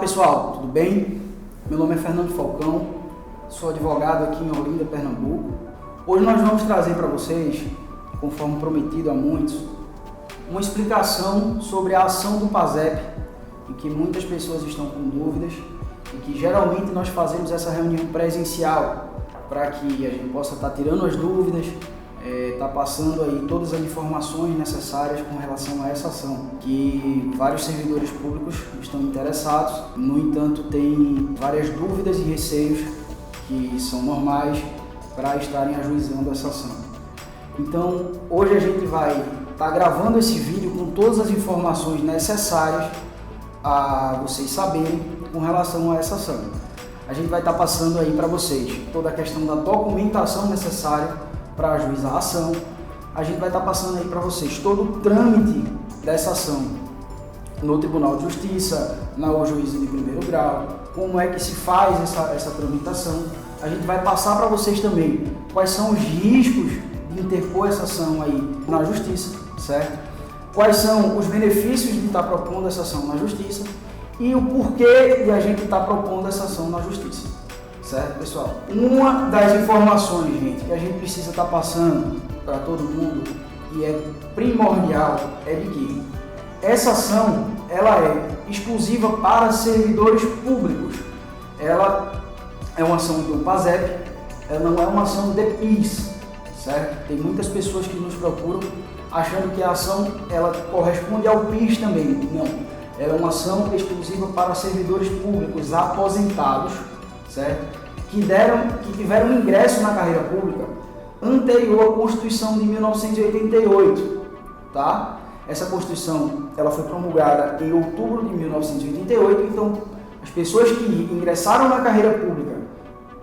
pessoal, tudo bem? Meu nome é Fernando Falcão, sou advogado aqui em Olinda, Pernambuco. Hoje nós vamos trazer para vocês, conforme prometido a muitos, uma explicação sobre a ação do PASEP, em que muitas pessoas estão com dúvidas e que geralmente nós fazemos essa reunião presencial para que a gente possa estar tirando as dúvidas, está passando aí todas as informações necessárias com relação a essa ação, que vários servidores públicos estão interessados, no entanto tem várias dúvidas e receios que são normais para estarem ajuizando essa ação. Então hoje a gente vai estar gravando esse vídeo com todas as informações necessárias a vocês saberem com relação a essa ação. A gente vai estar passando aí para vocês toda a questão da documentação necessária para ajuizar a ação. A gente vai estar passando aí para vocês todo o trâmite dessa ação no Tribunal de Justiça, no juízo de primeiro grau, como é que se faz essa tramitação. A gente vai passar para vocês também quais são os riscos de interpor essa ação aí na Justiça, certo? Quais são os benefícios de estar propondo essa ação na Justiça e o porquê de a gente estar propondo essa ação na Justiça. Certo, pessoal? Uma das informações, gente, que a gente precisa estar passando para todo mundo e é primordial é de que essa ação ela é exclusiva para servidores públicos. Ela é uma ação do PASEP, ela não é uma ação de PIS, certo? Tem muitas pessoas que nos procuram achando que a ação ela corresponde ao PIS também. Não, ela é uma ação exclusiva para servidores públicos aposentados, certo? Que tiveram ingresso na carreira pública anterior à Constituição de 1988, tá? Essa Constituição ela foi promulgada em outubro de 1988, então as pessoas que ingressaram na carreira pública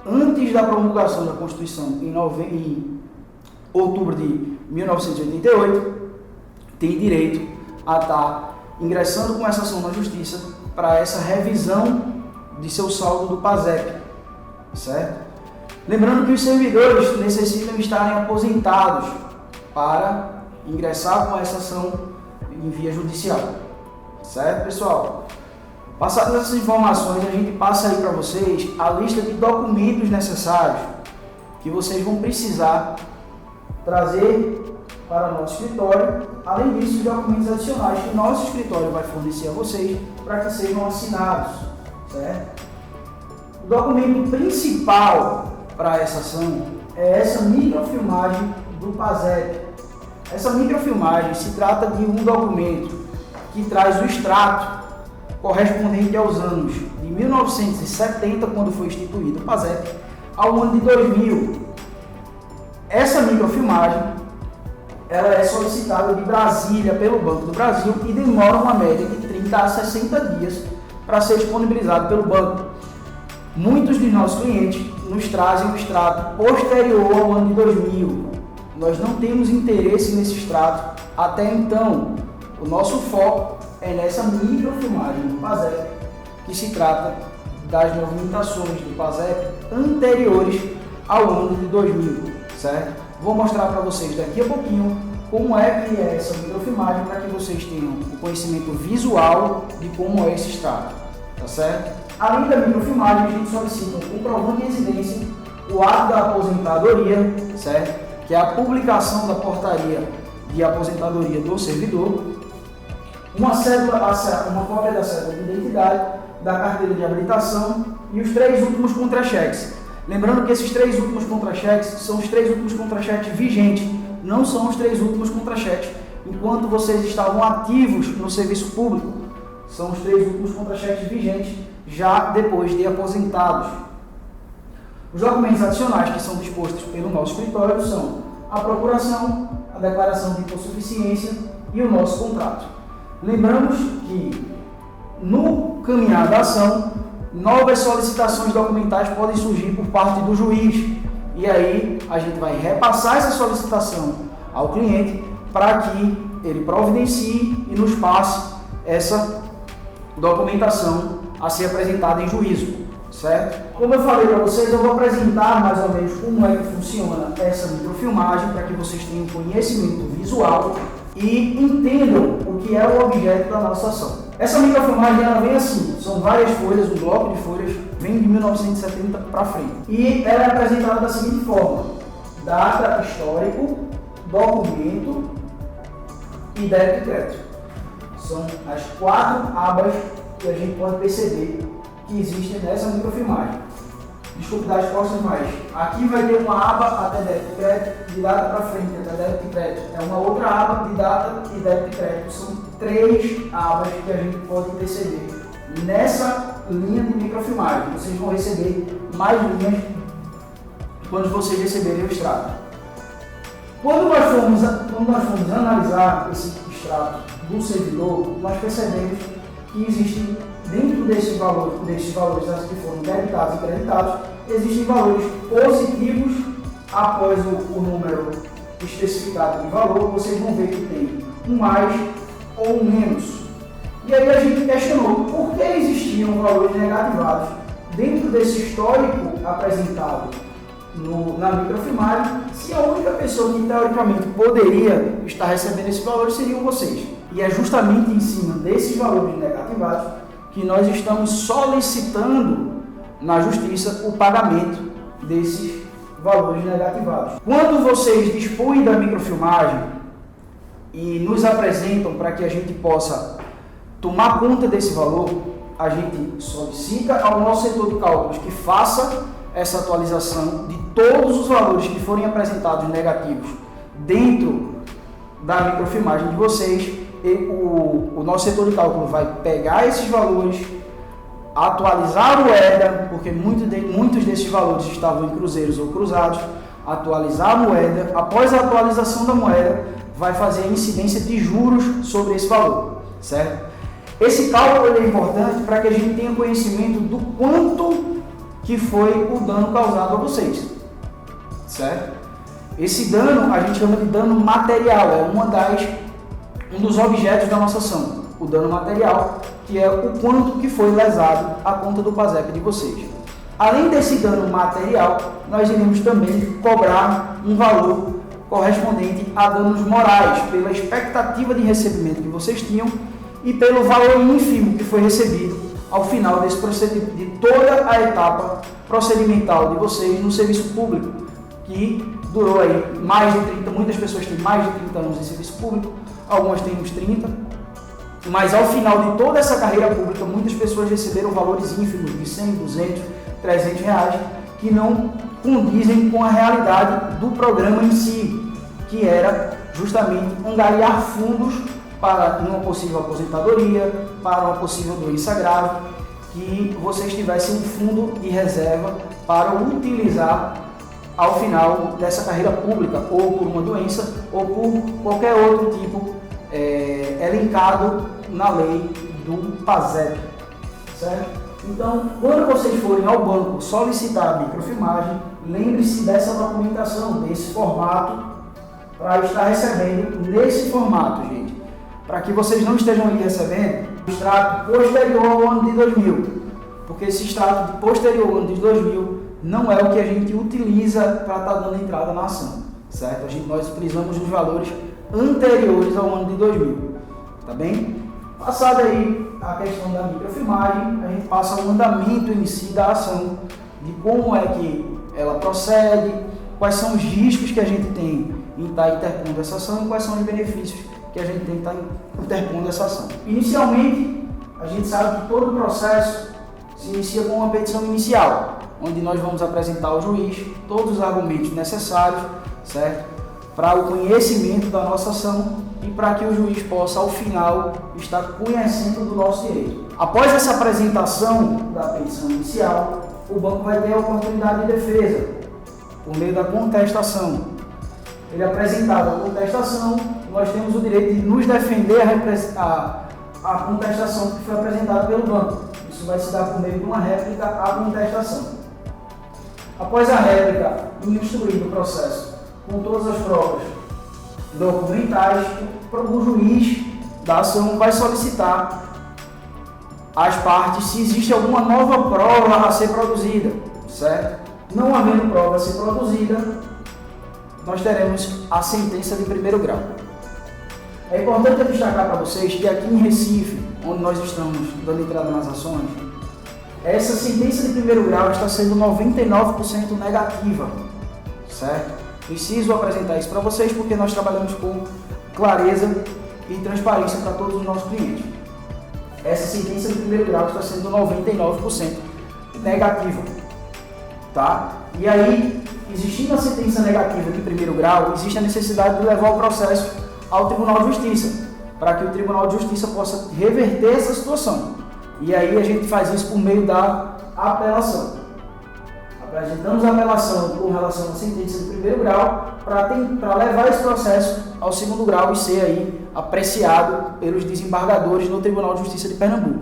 antes da promulgação da Constituição em outubro de 1988 têm direito a estar ingressando com essa ação na Justiça para essa revisão de seu saldo do PASEP. Certo? Lembrando que os servidores necessitam estarem aposentados para ingressar com essa ação em via judicial. Certo, pessoal? Passadas essas informações, a gente passa aí para vocês a lista de documentos necessários que vocês vão precisar trazer para o nosso escritório, além disso, os documentos adicionais que o nosso escritório vai fornecer a vocês para que sejam assinados. Certo? O documento principal para essa ação é essa microfilmagem do PASEP. Essa microfilmagem se trata de um documento que traz o extrato correspondente aos anos de 1970, quando foi instituído o PASEP, ao ano de 2000. Essa microfilmagem ela é solicitada de Brasília pelo Banco do Brasil e demora uma média de 30 a 60 dias para ser disponibilizado pelo banco. Muitos de nossos clientes nos trazem o extrato posterior ao ano de 2000. Nós não temos interesse nesse extrato até então. O nosso foco é nessa microfilmagem do PASEP, que se trata das movimentações do PASEP anteriores ao ano de 2000, certo? Vou mostrar para vocês daqui a pouquinho como é que é essa microfilmagem para que vocês tenham o conhecimento visual de como é esse extrato, tá certo? Além da microfilmagem, a gente solicita um comprovante de residência, o ato da aposentadoria, certo? Que é a publicação da portaria de aposentadoria do servidor, uma cópia da cédula de identidade, da carteira de habilitação e os 3 últimos contra-cheques. Lembrando que esses 3 últimos contra-cheques são os 3 últimos contra-cheques vigentes, não são os 3 últimos contra-cheques enquanto vocês estavam ativos no serviço público. São os 3 últimos contra-cheques vigentes já depois de aposentados. Os documentos adicionais que são dispostos pelo nosso escritório são a procuração, a declaração de hipossuficiência e o nosso contrato. Lembramos que no caminhar da ação, novas solicitações documentais podem surgir por parte do juiz e aí a gente vai repassar essa solicitação ao cliente para que ele providencie e nos passe essa documentação a ser apresentada em juízo, certo? Como eu falei para vocês, eu vou apresentar mais ou menos como é que funciona essa microfilmagem para que vocês tenham conhecimento visual e entendam o que é o objeto da nossa ação. Essa microfilmagem ela vem assim, são várias folhas, um bloco de folhas, vem de 1970 para frente. E ela é apresentada da seguinte forma: data, histórico, documento e débito e crédito. São as 4 abas que a gente pode perceber que existem nessa microfilmagem. Desculpe dar as costas, mas aqui vai ter uma aba até débito e crédito, de data para frente até débito e crédito. É uma outra aba de data e débito e crédito. São 3 abas que a gente pode perceber nessa linha de microfilmagem. Vocês vão receber mais linhas quando vocês receberem o extrato. Quando nós formos analisar esse extrato do servidor, nós percebemos que existem, dentro desses valores que foram debitados e creditados, existem valores positivos após o número especificado de valor. Vocês vão ver que tem um mais ou um menos. E aí a gente questionou por que existiam valores negativados dentro desse histórico apresentado na microfilmagem, se a única pessoa que teoricamente poderia estar recebendo esse valor seriam vocês. E é justamente em cima desses valores negativados que nós estamos solicitando na justiça o pagamento desses valores negativados. Quando vocês dispõem da microfilmagem e nos apresentam para que a gente possa tomar conta desse valor, a gente solicita ao nosso setor de cálculos que faça essa atualização de todos os valores que forem apresentados negativos dentro da microfilmagem de vocês. E o nosso setor de cálculo vai pegar esses valores, atualizar a moeda, porque muitos desses valores estavam em cruzeiros ou cruzados, atualizar a moeda. Após a atualização da moeda, vai fazer a incidência de juros sobre esse valor, certo? Esse cálculo é importante para que a gente tenha conhecimento do quanto que foi o dano causado a vocês, certo? Esse dano a gente chama de dano material, é um dos objetos da nossa ação, o dano material, que é o quanto que foi lesado a conta do PASEP de vocês. Além desse dano material, nós iremos também cobrar um valor correspondente a danos morais, pela expectativa de recebimento que vocês tinham e pelo valor ínfimo que foi recebido ao final desse procedimento, de toda a etapa procedimental de vocês no serviço público, que durou aí mais de 30, muitas pessoas têm mais de 30 anos em serviço público, algumas têm uns 30, mas ao final de toda essa carreira pública, muitas pessoas receberam valores ínfimos de 100, 200, 300 reais, que não condizem com a realidade do programa em si, que era justamente angariar fundos para uma possível aposentadoria, para uma possível doença grave, que vocês tivessem um fundo de reserva para utilizar ao final dessa carreira pública, ou por uma doença, ou por qualquer outro tipo elencado na lei do PASEP, certo? Então, quando vocês forem ao banco solicitar a microfilmagem, lembre-se dessa documentação, desse formato, para estar recebendo nesse formato, gente. Para que vocês não estejam ali recebendo o extrato posterior ao ano de 2000, porque esse extrato posterior ao ano de 2000 não é o que a gente utiliza para estar dando entrada na ação, certo? Nós utilizamos os valores anteriores ao ano de 2000, tá bem? Passada aí a questão da microfilmagem, a gente passa o andamento em si da ação, de como é que ela procede, quais são os riscos que a gente tem em estar interpondo essa ação e quais são os benefícios que a gente tem que estar interpondo essa ação. Inicialmente, a gente sabe que todo o processo se inicia com uma petição inicial, onde nós vamos apresentar ao juiz todos os argumentos necessários, certo? Para o conhecimento da nossa ação e para que o juiz possa, ao final, estar conhecendo do nosso direito. Após essa apresentação da petição inicial, o banco vai ter a oportunidade de defesa, por meio da contestação. Ele apresentado a contestação, nós temos o direito de nos defender a contestação que foi apresentada pelo banco. Isso vai se dar por meio de uma réplica à contestação. Após a réplica, instruído o processo com todas as provas documentais, o juiz da ação vai solicitar às partes se existe alguma nova prova a ser produzida, certo? Não havendo prova a ser produzida, nós teremos a sentença de primeiro grau. É importante destacar para vocês que aqui em Recife, onde nós estamos dando entrada nas ações, essa sentença de primeiro grau está sendo 99% negativa, certo? Preciso apresentar isso para vocês porque nós trabalhamos com clareza e transparência para todos os nossos clientes. Essa sentença de primeiro grau está sendo 99% negativa, tá? E aí, existindo a sentença negativa de primeiro grau, existe a necessidade de levar o processo ao Tribunal de Justiça, para que o Tribunal de Justiça possa reverter essa situação. E aí a gente faz isso por meio da apelação. Apresentamos a apelação com relação à sentença de primeiro grau para levar esse processo ao segundo grau e ser aí apreciado pelos desembargadores no Tribunal de Justiça de Pernambuco.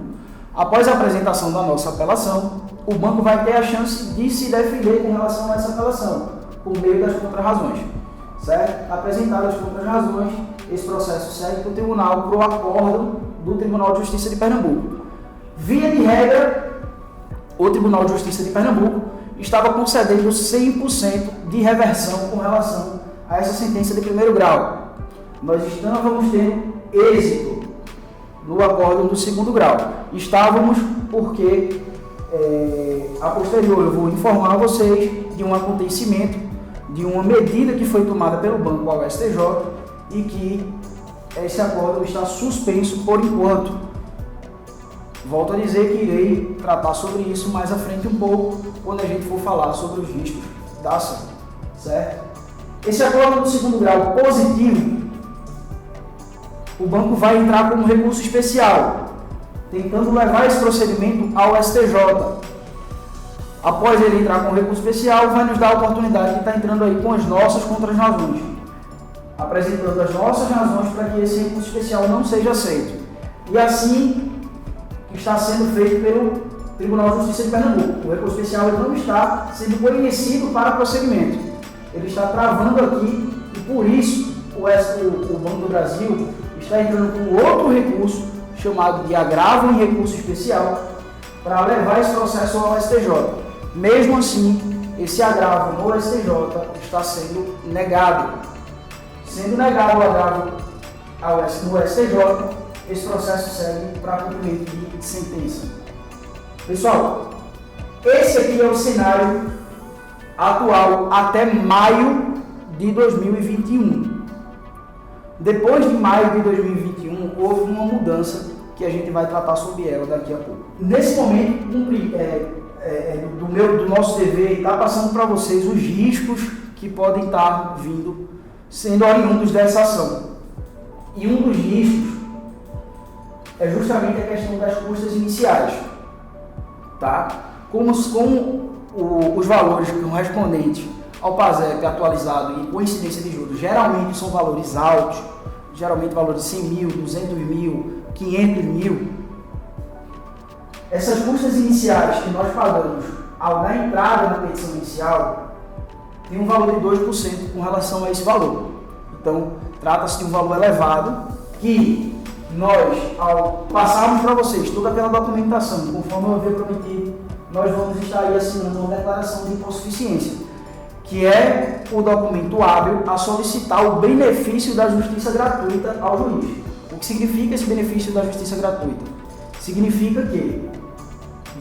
Após a apresentação da nossa apelação, o banco vai ter a chance de se defender com relação a essa apelação, por meio das contrarrazões. Certo? Apresentadas as contrarrazões, esse processo segue para o tribunal, para o acordo do Tribunal de Justiça de Pernambuco. Via de regra, o Tribunal de Justiça de Pernambuco estava concedendo 100% de reversão com relação a essa sentença de primeiro grau. Nós estávamos tendo êxito no acordo do segundo grau. Estávamos porque, a posterior, eu vou informar a vocês de um acontecimento, de uma medida que foi tomada pelo banco ao STJ e que esse acordo está suspenso por enquanto. Volto a dizer que irei tratar sobre isso mais à frente um pouco, quando a gente for falar sobre os riscos da ação, certo? Esse acordo do segundo grau positivo, o banco vai entrar com um recurso especial, tentando levar esse procedimento ao STJ. Após ele entrar com um recurso especial, vai nos dar a oportunidade de estar entrando aí com as nossas contrarrazões, apresentando as nossas razões para que esse recurso especial não seja aceito. E assim está sendo feito pelo Tribunal de Justiça de Pernambuco. O recurso especial ele não está sendo conhecido para prosseguimento. Ele está travando aqui e por isso o Banco do Brasil está entrando com outro recurso chamado de agravo em recurso especial para levar esse processo ao STJ. Mesmo assim, esse agravo no STJ está sendo negado. Sendo negado o agravo no STJ, esse processo segue para cumprimento de sentença. Pessoal, esse aqui é o cenário atual até maio de 2021. Depois de maio de 2021, houve uma mudança que a gente vai tratar sobre ela daqui a pouco. Nesse momento, do nosso dever, está passando para vocês os riscos que podem estar vindo, sendo oriundos dessa ação. E um dos riscos é justamente a questão das custas iniciais. Tá? Como os valores correspondentes ao PASEP atualizado e coincidência de juros geralmente são valores altos, geralmente valores de 100 mil, 200 mil, 500 mil, essas custas iniciais que nós pagamos ao dar entrada na petição inicial tem um valor de 2% com relação a esse valor. Então, trata-se de um valor elevado que nós, ao passarmos para vocês toda aquela documentação, conforme eu havia prometido, nós vamos estar aí assinando uma declaração de hipossuficiência, que é o documento hábil a solicitar o benefício da justiça gratuita ao juiz. O que significa esse benefício da justiça gratuita? Significa que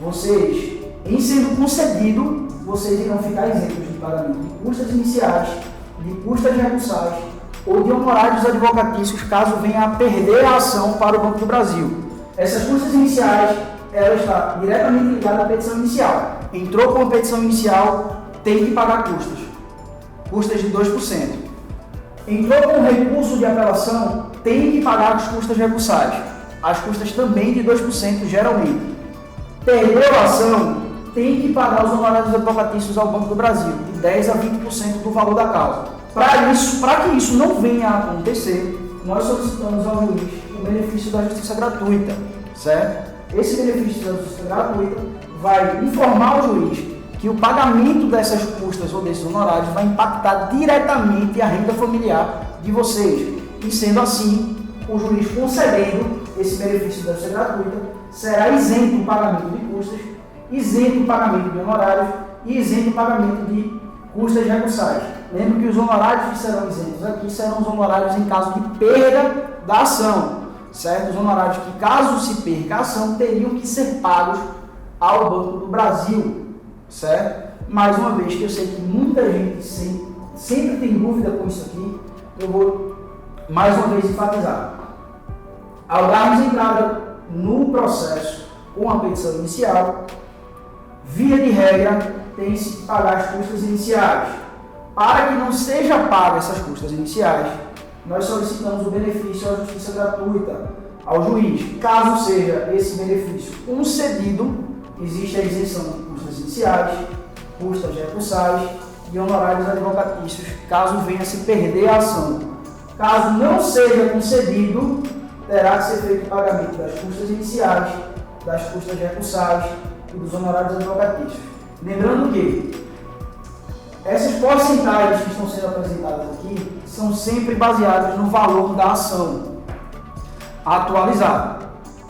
vocês, em sendo concedido, vocês irão ficar isentos de pagamento de custas iniciais, de custas recursais ou de honorários advocatícios caso venha a perder a ação para o Banco do Brasil. Essas custas iniciais, ela está diretamente ligada à petição inicial. Entrou com a petição inicial, tem que pagar custas de 2%. Entrou com recurso de apelação, tem que pagar as custas recursais, as custas também de 2% geralmente. Perdeu a ação, tem que pagar os honorários advocatícios ao Banco do Brasil, de 10% a 20% do valor da causa. Para que isso não venha a acontecer, nós solicitamos ao juiz o benefício da justiça gratuita, certo? Esse benefício da justiça gratuita vai informar o juiz que o pagamento dessas custas ou desses honorários vai impactar diretamente a renda familiar de vocês. E sendo assim, o juiz concedendo esse benefício da justiça gratuita, será isento o pagamento de custas, isento o pagamento de honorários e isento o pagamento de custas recursais. Lembro que os honorários que serão isentos aqui serão os honorários em caso de perda da ação, certo? Os honorários que, caso se perca a ação, teriam que ser pagos ao Banco do Brasil, certo? Mais uma vez, que eu sei que muita gente sempre tem dúvida com isso aqui, eu vou mais uma vez enfatizar. Ao darmos entrada no processo com a petição inicial, via de regra, tem-se que pagar as custas iniciais. Para que não seja paga essas custas iniciais, nós solicitamos o benefício à justiça gratuita ao juiz. Caso seja esse benefício concedido, existe a isenção de custas iniciais, custas recursais e honorários advocatícios, caso venha a se perder a ação. Caso não seja concedido, terá que ser feito o pagamento das custas iniciais, das custas recursais e dos honorários advocatícios. Lembrando que essas porcentagens que estão sendo apresentadas aqui são sempre baseadas no valor da ação atualizado,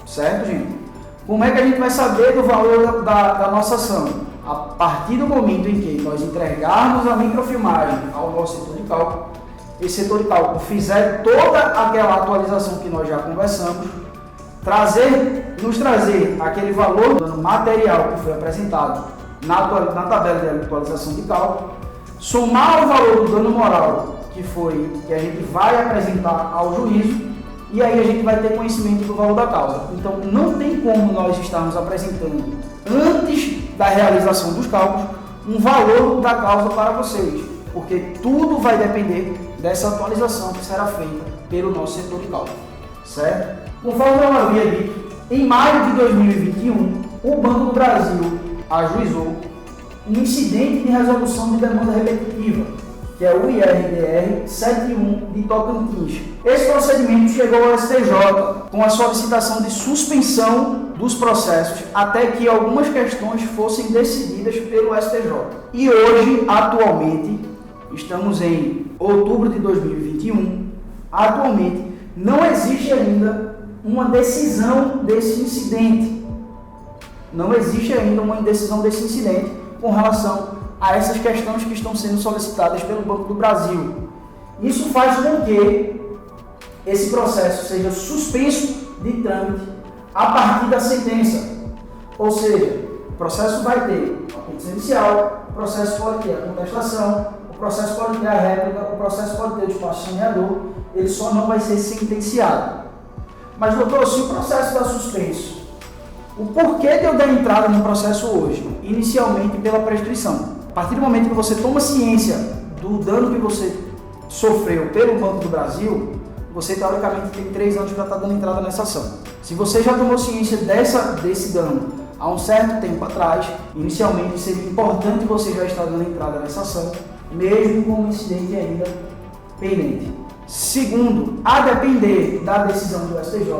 certo, gente? Como é que a gente vai saber do valor da nossa ação? A partir do momento em que nós entregarmos a microfilmagem ao nosso setor de cálculo, esse setor de cálculo fizer toda aquela atualização que nós já conversamos, nos trazer aquele valor do material que foi apresentado na tabela de atualização de cálculo, somar o valor do dano moral que a gente vai apresentar ao juízo, e aí a gente vai ter conhecimento do valor da causa. Então não tem como nós estarmos apresentando, antes da realização dos cálculos, um valor da causa para vocês, porque tudo vai depender dessa atualização que será feita pelo nosso setor de cálculo, certo? Conforme eu havia dito, em maio de 2021, o Banco do Brasil ajuizou um incidente de resolução de demanda repetitiva, que é o IRDR 71 de Tocantins. Esse procedimento chegou ao STJ com a solicitação de suspensão dos processos até que algumas questões fossem decididas pelo STJ. E hoje, atualmente, estamos em outubro de 2021, atualmente não existe ainda uma decisão desse incidente. Não existe ainda uma decisão desse incidente com relação a essas questões que estão sendo solicitadas pelo Banco do Brasil. Isso faz com que esse processo seja suspenso de trâmite a partir da sentença. Ou seja, o processo vai ter a petição inicial, o processo pode ter a contestação, o processo pode ter a réplica, o processo pode ter o despacho saneador, ele só não vai ser sentenciado. Mas, doutor, se o processo está suspenso, o porquê de eu dar entrada no processo hoje? Inicialmente pela prescrição. A partir do momento que você toma ciência do dano que você sofreu pelo Banco do Brasil, você teoricamente tem 3 anos para estar dando entrada nessa ação. Se você já tomou ciência desse dano há um certo tempo atrás, inicialmente seria importante você já estar dando entrada nessa ação, mesmo com o incidente ainda pendente. Segundo, a depender da decisão do STJ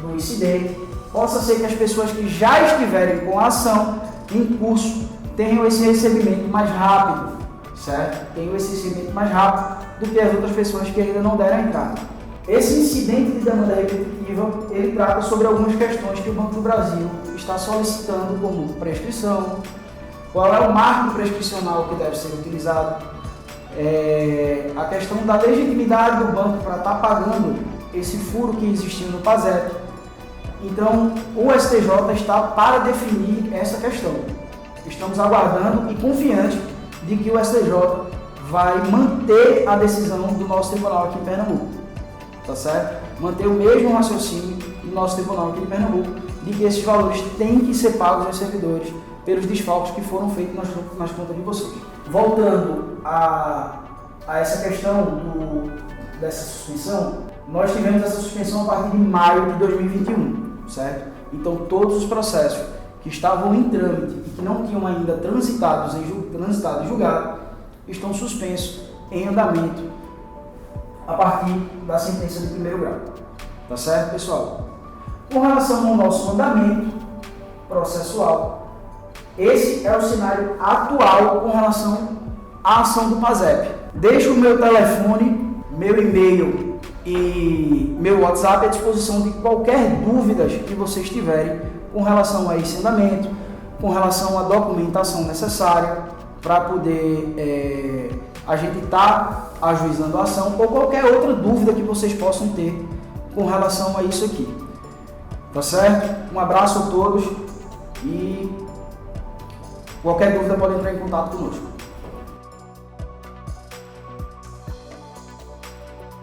do incidente, possa ser que as pessoas que já estiverem com a ação em curso tenham esse recebimento mais rápido, certo? Tenham esse recebimento mais rápido do que as outras pessoas que ainda não deram a entrada. Esse incidente de demanda repetitiva, ele trata sobre algumas questões que o Banco do Brasil está solicitando como prescrição, qual é o marco prescricional que deve ser utilizado, a questão da legitimidade do banco para estar pagando esse furo que existiu no PASEP. Então, o STJ está para definir essa questão. Estamos aguardando e confiantes de que o STJ vai manter a decisão do nosso tribunal aqui em Pernambuco, tá certo? Manter o mesmo raciocínio do nosso tribunal aqui em Pernambuco, de que esses valores têm que ser pagos aos servidores pelos desfalques que foram feitos nas contas de vocês. Voltando a essa questão dessa suspensão, nós tivemos essa suspensão a partir de maio de 2021, certo? Então, todos os processos que estavam em trâmite e que não tinham ainda transitado em julgado, estão suspensos em andamento a partir da sentença de primeiro grau. Tá certo, pessoal? Com relação ao nosso andamento processual, esse é o cenário atual com relação à ação do PASEP. Deixo o meu telefone, meu e-mail e meu WhatsApp à disposição de qualquer dúvida que vocês tiverem com relação a esse andamento, com relação à documentação necessária para poder a gente estar ajuizando a ação, ou qualquer outra dúvida que vocês possam ter com relação a isso aqui. Tá certo? Um abraço a todos e qualquer dúvida pode entrar em contato conosco.